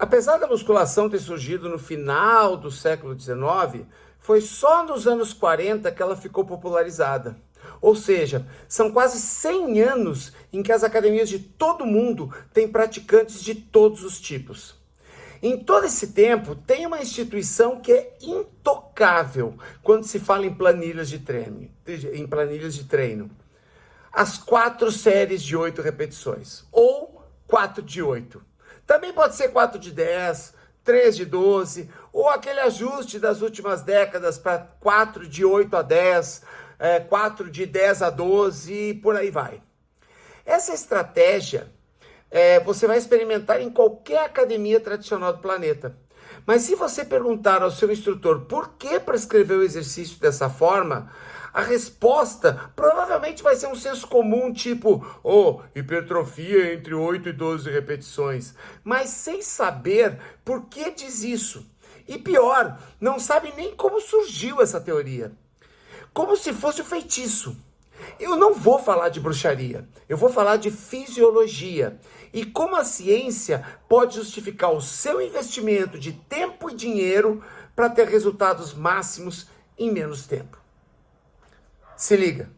Apesar da musculação ter surgido no final do século XIX, foi só nos anos 40 que ela ficou popularizada. Ou seja, são quase 100 anos em que as academias de todo o mundo têm praticantes de todos os tipos. Em todo esse tempo, tem uma instituição que é intocável quando se fala em planilhas de treino. As 4 séries de 8 repetições, ou 4 de 8. Também pode ser 4 de 10, 3 de 12, ou aquele ajuste das últimas décadas para 4 de 8 a 10, 4 de 10 a 12 e por aí vai. Essa estratégia você vai experimentar em qualquer academia tradicional do planeta. Mas se você perguntar ao seu instrutor por que prescrever o exercício dessa forma, a resposta provavelmente vai ser um senso comum, tipo, hipertrofia entre 8 e 12 repetições, mas sem saber por que diz isso. E pior, não sabe nem como surgiu essa teoria. Como se fosse um feitiço. Eu não vou falar de bruxaria, eu vou falar de fisiologia e como a ciência pode justificar o seu investimento de tempo e dinheiro para ter resultados máximos em menos tempo. Se liga!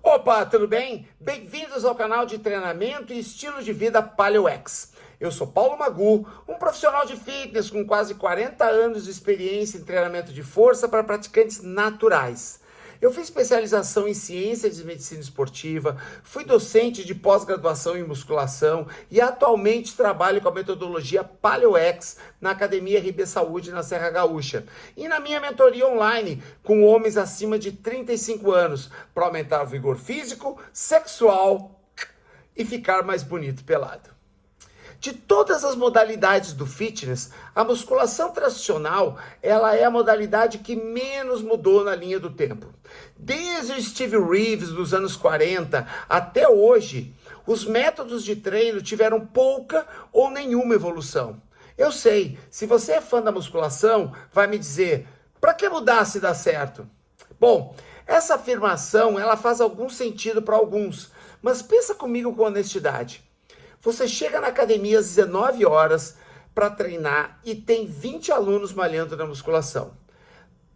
Opa, tudo bem? Bem-vindos ao canal de treinamento e estilo de vida PaleoX. Eu sou Paulo Magu, um profissional de fitness com quase 40 anos de experiência em treinamento de força para praticantes naturais. Eu fiz especialização em ciência de medicina esportiva, fui docente de pós-graduação em musculação e atualmente trabalho com a metodologia PaleoX na Academia RB Saúde na Serra Gaúcha e na minha mentoria online com homens acima de 35 anos para aumentar o vigor físico, sexual e ficar mais bonito pelado. De todas as modalidades do fitness, a musculação tradicional, ela é a modalidade que menos mudou na linha do tempo. Desde o Steve Reeves dos anos 40 até hoje, os métodos de treino tiveram pouca ou nenhuma evolução. Eu sei, se você é fã da musculação, vai me dizer, para que mudar se dá certo? Bom, essa afirmação, ela faz algum sentido para alguns, mas pensa comigo com honestidade. Você chega na academia às 19 horas para treinar e tem 20 alunos malhando na musculação.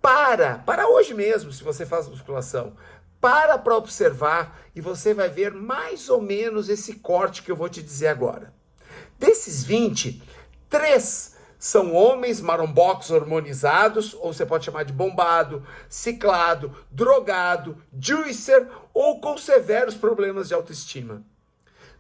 Para hoje mesmo, se você faz musculação, para observar e você vai ver mais ou menos esse corte que eu vou te dizer agora. Desses 20, 3 são homens marombocos hormonizados, ou você pode chamar de bombado, ciclado, drogado, juicer ou com severos problemas de autoestima.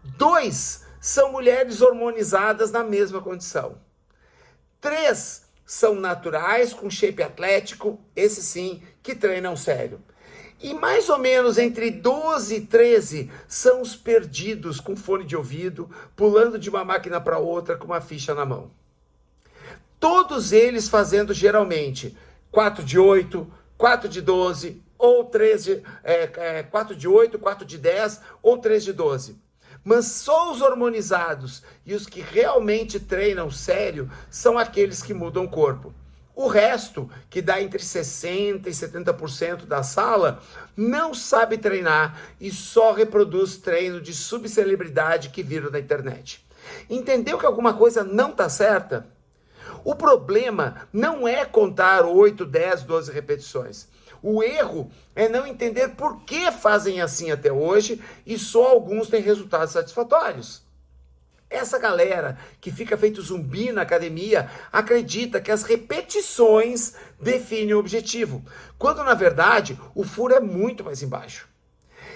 2 são mulheres hormonizadas na mesma condição. 3 são naturais, com shape atlético, esse sim, que treinam sério. E mais ou menos entre 12 e 13 são os perdidos com fone de ouvido, pulando de uma máquina para outra com uma ficha na mão. Todos eles fazendo geralmente 4 de 8, 4 de 12, ou 4 de 8, 4 de 10 ou 3 de 12. Mas só os hormonizados e os que realmente treinam sério são aqueles que mudam o corpo. O resto, que dá entre 60% e 70% da sala, não sabe treinar e só reproduz treino de subcelebridade que viram na internet. Entendeu que alguma coisa não está certa? O problema não é contar 8, 10, 12 repetições. O erro é não entender por que fazem assim até hoje e só alguns têm resultados satisfatórios. Essa galera que fica feito zumbi na academia acredita que as repetições definem o objetivo, quando na verdade o furo é muito mais embaixo.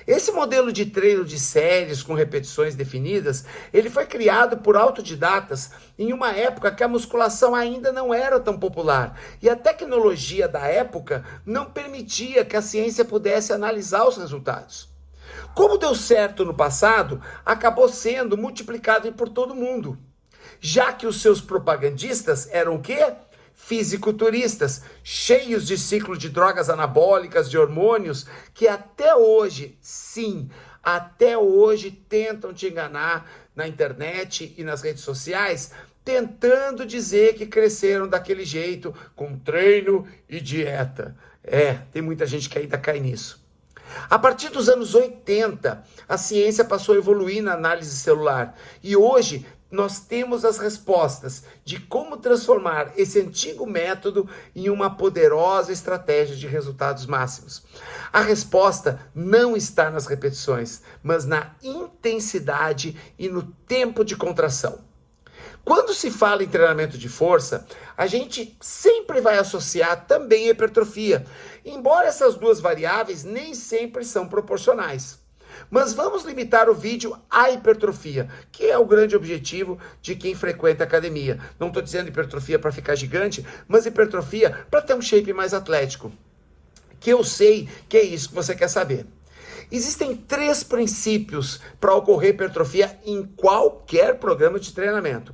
Esse modelo de treino de séries com repetições definidas, ele foi criado por autodidatas em uma época que a musculação ainda não era tão popular e a tecnologia da época não permitia que a ciência pudesse analisar os resultados. Como deu certo no passado, acabou sendo multiplicado por todo mundo, já que os seus propagandistas eram o quê? Fisiculturistas, cheios de ciclo de drogas anabólicas, de hormônios, que até hoje, sim, até hoje tentam te enganar na internet e nas redes sociais, tentando dizer que cresceram daquele jeito, com treino e dieta. Tem muita gente que ainda cai nisso. A partir dos anos 80, a ciência passou a evoluir na análise celular e hoje nós temos as respostas de como transformar esse antigo método em uma poderosa estratégia de resultados máximos. A resposta não está nas repetições, mas na intensidade e no tempo de contração. Quando se fala em treinamento de força, a gente sempre vai associar também a hipertrofia, embora essas duas variáveis nem sempre são proporcionais. Mas vamos limitar o vídeo à hipertrofia, que é o grande objetivo de quem frequenta a academia. Não estou dizendo hipertrofia para ficar gigante, mas hipertrofia para ter um shape mais atlético. Que eu sei que é isso que você quer saber. Existem 3 princípios para ocorrer hipertrofia em qualquer programa de treinamento.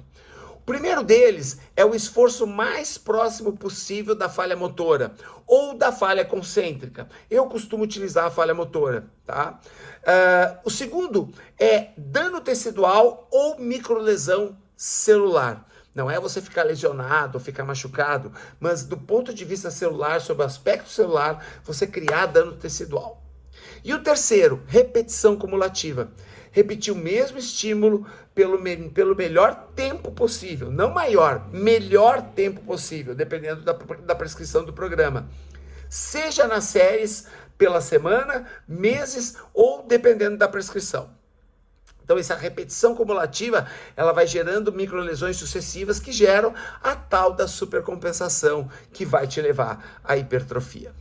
O primeiro deles é o esforço mais próximo possível da falha motora ou da falha concêntrica. Eu costumo utilizar a falha motora, tá? O segundo é dano tecidual ou microlesão celular. Não é você ficar lesionado ou ficar machucado, mas do ponto de vista celular, sob o aspecto celular, você criar dano tecidual. E o terceiro, repetição cumulativa. Repetir o mesmo estímulo pelo melhor tempo possível. Não maior, melhor tempo possível, dependendo da prescrição do programa. Seja nas séries pela semana, meses ou dependendo da prescrição. Então, essa repetição cumulativa, ela vai gerando microlesões sucessivas que geram a tal da supercompensação que vai te levar à hipertrofia.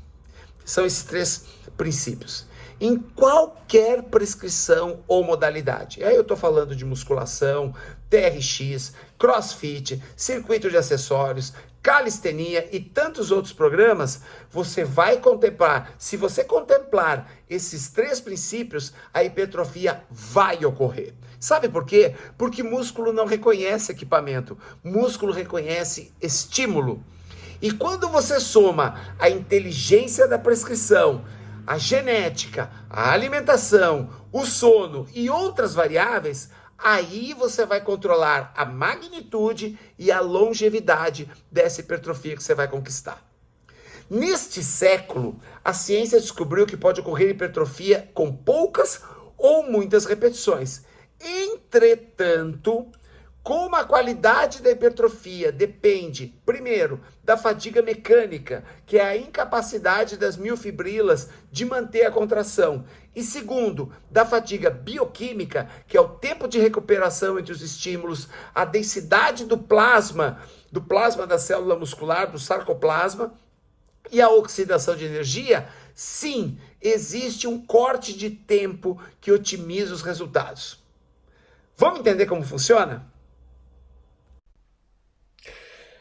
São esses 3 princípios. Em qualquer prescrição ou modalidade. Aí eu estou falando de musculação, TRX, crossfit, circuito de acessórios, calistenia e tantos outros programas, você vai contemplar, se você contemplar esses 3 princípios, a hipertrofia vai ocorrer. Sabe por quê? Porque músculo não reconhece equipamento, músculo reconhece estímulo. E quando você soma a inteligência da prescrição, a genética, a alimentação, o sono e outras variáveis, aí você vai controlar a magnitude e a longevidade dessa hipertrofia que você vai conquistar. Neste século, a ciência descobriu que pode ocorrer hipertrofia com poucas ou muitas repetições. Entretanto, como a qualidade da hipertrofia depende, primeiro, da fadiga mecânica, que é a incapacidade das miofibrilas de manter a contração, e segundo, da fadiga bioquímica, que é o tempo de recuperação entre os estímulos, a densidade do plasma da célula muscular, do sarcoplasma, e a oxidação de energia, sim, existe um corte de tempo que otimiza os resultados. Vamos entender como funciona?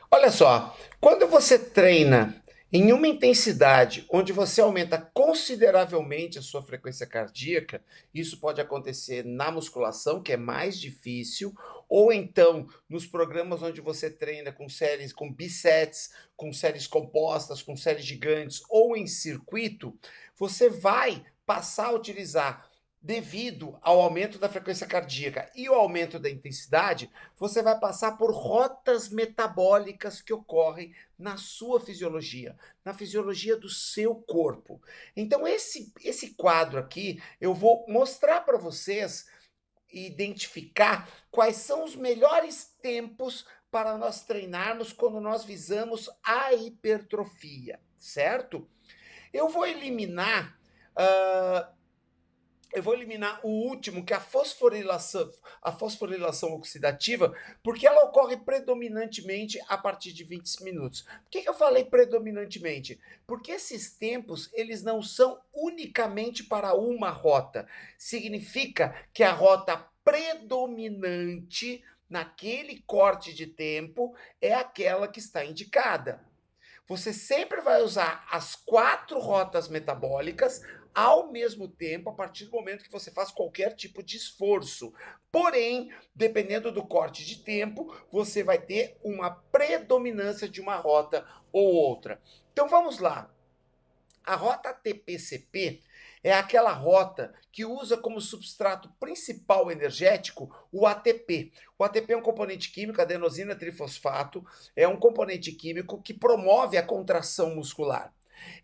Olha só, quando você treina em uma intensidade onde você aumenta consideravelmente a sua frequência cardíaca, isso pode acontecer na musculação, que é mais difícil, ou então nos programas onde você treina com séries, com bisets, com séries compostas, com séries gigantes, ou em circuito, você vai passar a utilizar, devido ao aumento da frequência cardíaca e o aumento da intensidade, você vai passar por rotas metabólicas que ocorrem na sua fisiologia, na fisiologia do seu corpo. Então, esse quadro aqui, eu vou mostrar para vocês e identificar quais são os melhores tempos para nós treinarmos quando nós visamos a hipertrofia, certo? Eu vou eliminar o último, que é a fosforilação oxidativa, porque ela ocorre predominantemente a partir de 20 minutos. Por que eu falei predominantemente? Porque esses tempos, eles não são unicamente para uma rota. Significa que a rota predominante naquele corte de tempo é aquela que está indicada. Você sempre vai usar as 4 rotas metabólicas ao mesmo tempo, a partir do momento que você faz qualquer tipo de esforço. Porém, dependendo do corte de tempo, você vai ter uma predominância de uma rota ou outra. Então vamos lá. A rota ATP-CP é aquela rota que usa como substrato principal energético o ATP. O ATP é um componente químico, adenosina trifosfato, é um componente químico que promove a contração muscular.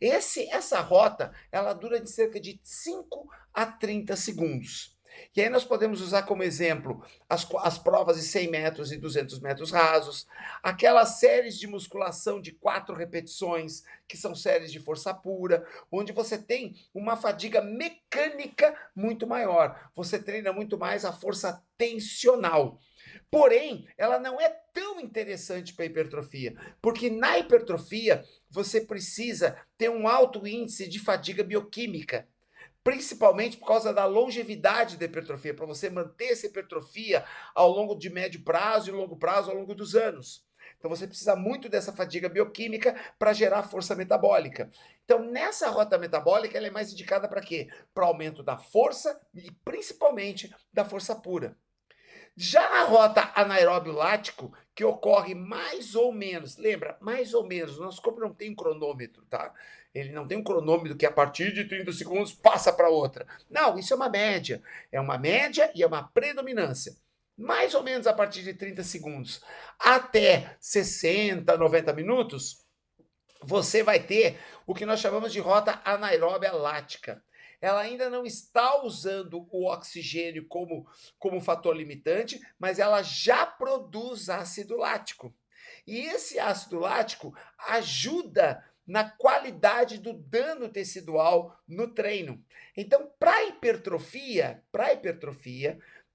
Essa rota, ela dura de cerca de 5 a 30 segundos. E aí nós podemos usar como exemplo as provas de 100 metros e 200 metros rasos, aquelas séries de musculação de 4 repetições, que são séries de força pura, onde você tem uma fadiga mecânica muito maior. Você treina muito mais a força tensional. Porém, ela não é tão interessante para a hipertrofia, porque na hipertrofia você precisa ter um alto índice de fadiga bioquímica, principalmente por causa da longevidade da hipertrofia, para você manter essa hipertrofia ao longo de médio prazo e longo prazo ao longo dos anos. Então você precisa muito dessa fadiga bioquímica para gerar força metabólica. Então nessa rota metabólica ela é mais indicada para quê? Para aumento da força e principalmente da força pura. Já na rota anaeróbio lático, que ocorre mais ou menos, lembra, mais ou menos, o nosso corpo não tem um cronômetro, tá? Ele não tem um cronômetro que a partir de 30 segundos passa para outra. Não, isso é uma média. É uma média e é uma predominância. Mais ou menos a partir de 30 segundos até 60, 90 minutos, você vai ter o que nós chamamos de rota anaeróbia lática. Ela ainda não está usando o oxigênio como fator limitante, mas ela já produz ácido lático. E esse ácido lático ajuda na qualidade do dano tecidual no treino. Então, para hipertrofia,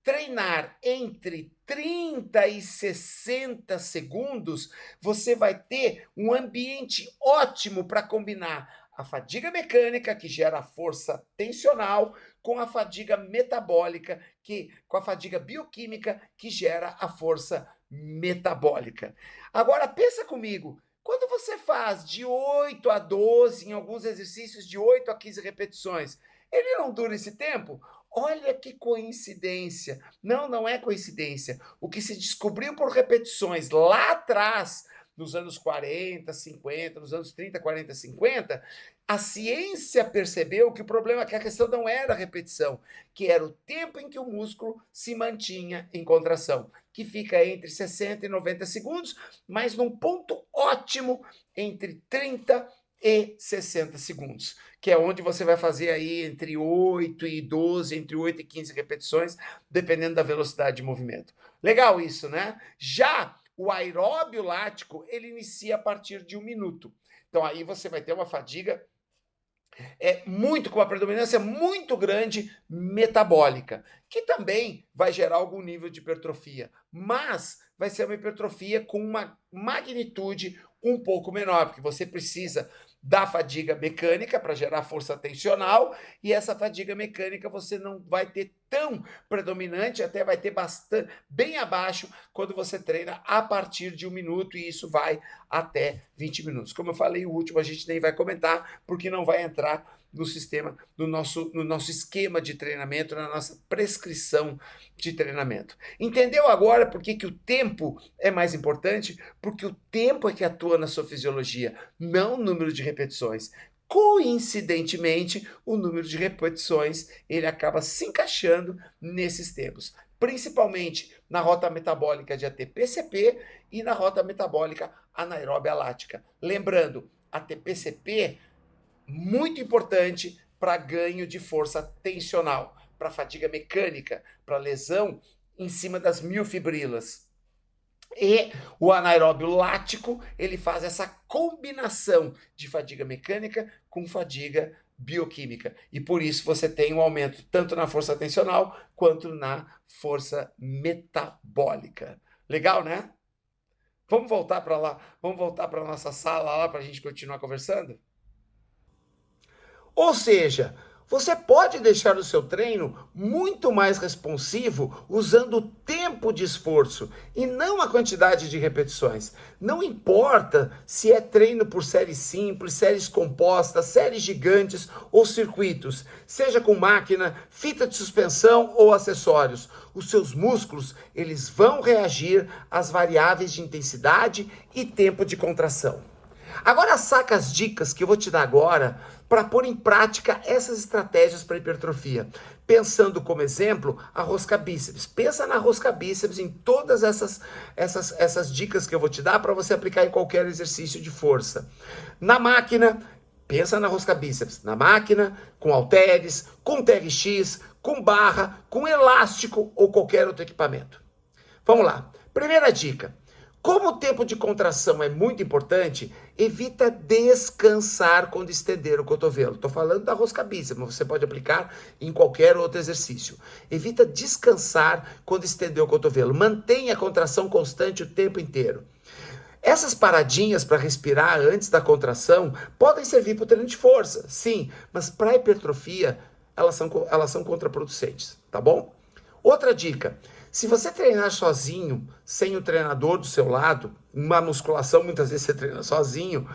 treinar entre 30 e 60 segundos, você vai ter um ambiente ótimo para combinar a fadiga mecânica, que gera força tensional, com a fadiga metabólica, com a fadiga bioquímica, que gera a força metabólica. Agora, pensa comigo, quando você faz de 8 a 12, em alguns exercícios de 8 a 15 repetições, ele não dura esse tempo? Olha que coincidência. Não é coincidência. O que se descobriu por repetições lá atrás, nos anos 40, 50, nos anos 30, 40, 50, a ciência percebeu que o problema, que a questão não era a repetição, que era o tempo em que o músculo se mantinha em contração, que fica entre 60 e 90 segundos, mas num ponto ótimo entre 30 e 60 segundos, que é onde você vai fazer aí entre 8 e 12, entre 8 e 15 repetições, dependendo da velocidade de movimento. Legal isso, né? Já o aeróbio lático, ele inicia a partir de 1 minuto. Então aí você vai ter uma fadiga com uma predominância muito grande metabólica, que também vai gerar algum nível de hipertrofia, mas vai ser uma hipertrofia com uma magnitude um pouco menor, porque você precisa da fadiga mecânica para gerar força tensional, e essa fadiga mecânica você não vai ter tão predominante, até vai ter bastante, bem abaixo, quando você treina a partir de 1 minuto, e isso vai até 20 minutos. Como eu falei, o último a gente nem vai comentar, porque não vai entrar no sistema, no nosso esquema de treinamento, na nossa prescrição de treinamento. Entendeu agora por que o tempo é mais importante? Porque o tempo é que atua na sua fisiologia, não o número de repetições. Coincidentemente, o número de repetições ele acaba se encaixando nesses tempos, principalmente na rota metabólica de ATP-CP e na rota metabólica anaeróbia lática. Lembrando, ATP-CP muito importante para ganho de força tensional, para fadiga mecânica, para lesão em cima das miofibrilas. E o anaeróbio lático, ele faz essa combinação de fadiga mecânica com fadiga bioquímica. E por isso você tem um aumento tanto na força tensional quanto na força metabólica. Legal, né? Vamos voltar para lá, vamos voltar para a nossa sala lá para a gente continuar conversando? Ou seja, você pode deixar o seu treino muito mais responsivo usando o tempo de esforço e não a quantidade de repetições. Não importa se é treino por série simples, séries compostas, séries gigantes ou circuitos, seja com máquina, fita de suspensão ou acessórios. Os seus músculos, eles vão reagir às variáveis de intensidade e tempo de contração. Agora saca as dicas que eu vou te dar agora para pôr em prática essas estratégias para hipertrofia. Pensando como exemplo a rosca bíceps. Pensa na rosca bíceps em todas essas dicas que eu vou te dar para você aplicar em qualquer exercício de força. Na máquina, pensa na rosca bíceps. Na máquina, com halteres, com TRX, com barra, com elástico ou qualquer outro equipamento. Vamos lá. Primeira dica. Como o tempo de contração é muito importante, evita descansar quando estender o cotovelo. Estou falando da rosca bíceps, mas você pode aplicar em qualquer outro exercício. Evita descansar quando estender o cotovelo. Mantenha a contração constante o tempo inteiro. Essas paradinhas para respirar antes da contração podem servir para o treino de força, sim, mas para hipertrofia elas são contraproducentes, tá bom? Outra dica. Se você treinar sozinho, sem o treinador do seu lado, uma musculação muitas vezes você treina sozinho,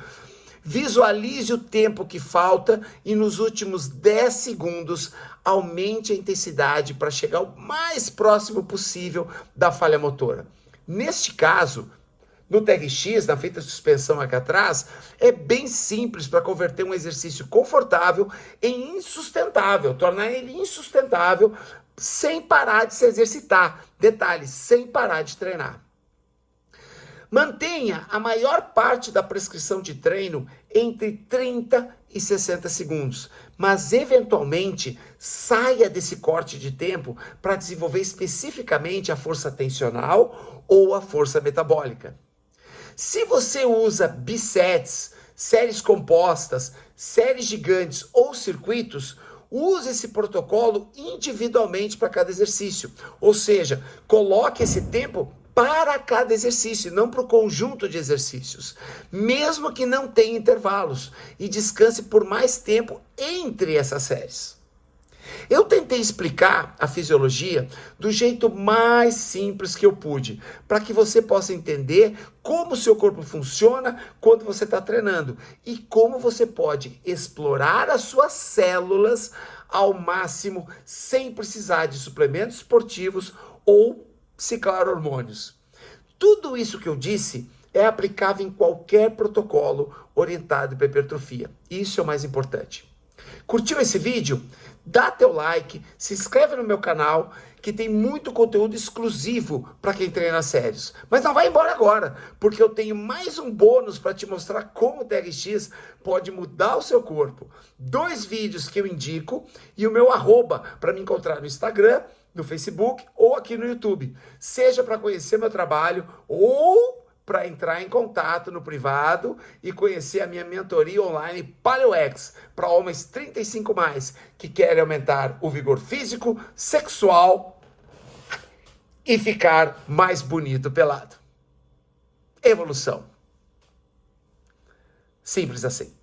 visualize o tempo que falta e nos últimos 10 segundos aumente a intensidade para chegar o mais próximo possível da falha motora. Neste caso, no TRX, na feita de suspensão aqui atrás, é bem simples para converter um exercício confortável em insustentável, tornar ele insustentável sem parar de se exercitar. Detalhe, sem parar de treinar. Mantenha a maior parte da prescrição de treino entre 30 e 60 segundos, mas eventualmente saia desse corte de tempo para desenvolver especificamente a força tensional ou a força metabólica. Se você usa bisets, séries compostas, séries gigantes ou circuitos, use esse protocolo individualmente para cada exercício. Ou seja, coloque esse tempo para cada exercício, não para o conjunto de exercícios. Mesmo que não tenha intervalos. E descanse por mais tempo entre essas séries. Eu tentei explicar a fisiologia do jeito mais simples que eu pude, para que você possa entender como o seu corpo funciona quando você está treinando e como você pode explorar as suas células ao máximo sem precisar de suplementos esportivos ou ciclar hormônios. Tudo isso que eu disse é aplicável em qualquer protocolo orientado para hipertrofia. Isso é o mais importante. Curtiu esse vídeo? Dá teu like, se inscreve no meu canal, que tem muito conteúdo exclusivo para quem treina sérios. Mas não vai embora agora, porque eu tenho mais um bônus para te mostrar como o TRX pode mudar o seu corpo. 2 vídeos que eu indico e o meu arroba para me encontrar no Instagram, no Facebook ou aqui no YouTube. Seja para conhecer meu trabalho ou para entrar em contato no privado e conhecer a minha mentoria online PaleoX para homens 35+, que querem aumentar o vigor físico, sexual e ficar mais bonito pelado. Evolução. Simples assim.